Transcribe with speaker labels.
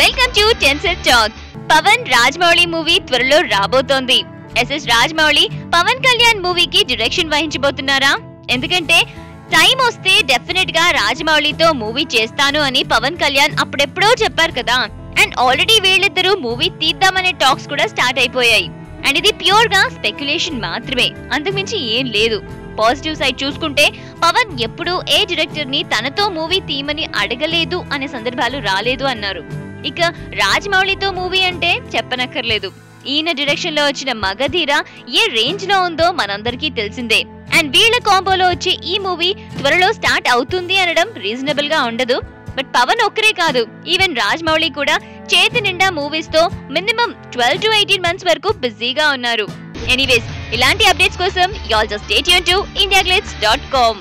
Speaker 1: Welcome to టెన్సెట్ talk. Pavan Rajamouli movie త్వరలో రాబోతోంది. ఎస్ఎస్ రాజమౌళి పవన్ కళ్యాణ్ మూవీకి డైరెక్షన్ వహించబోతున్నారా? ఎందుకంటే టైం వస్తే డెఫినెట్ గా రాజమౌళితో మూవీ చేస్తాను అని పవన్ కళ్యాణ్ అప్పుడెప్పుడో చెప్పారు కదా. అండ్ ఆల్రెడీ వీళ్ళిద్దరూ మూవీ తీద్దామనే టాక్స్ కూడా స్టార్ట్ అయిపోయాయి. అండ్ ఇది ప్యూర్ గా స్పెక్యులేషన్ మాత్రమే, అంతకుమించి ఏం లేదు. పాజిటివ్ సైడ్ చూసుకుంటే పవన్ ఎప్పుడూ ఏ డైరెక్టర్ ని తనతో మూవీ తీయమని అడగలేదు అనే సందర్భాలు రాలేదు అన్నారు. ఇక రాజమౌళితో మూవీ అంటే చెప్పనక్కర్లేదు. ఈయన డైరెక్షన్ లో వచ్చిన మగధీర ఏ రేంజ్ లో ఉందో మనందరికీ తెలిసిందే. అండ్ వీళ్ళ కాంబోలో వచ్చే ఈ మూవీ త్వరలో స్టార్ట్ అవుతుంది అనడం రీజనబుల్ గా ఉండదు. బట్ పవన్ ఒక్కరే కాదు, ఈవెన్ రాజమౌళి కూడా చేతి నిండా మూవీస్ తో మినిమం 12 to 18 months వరకు బిజీగా ఉన్నారు. ఎనీవేస్, ఇలాంటి అప్డేట్స్ కోసం y'all just stay tuned to indiaglitz.com.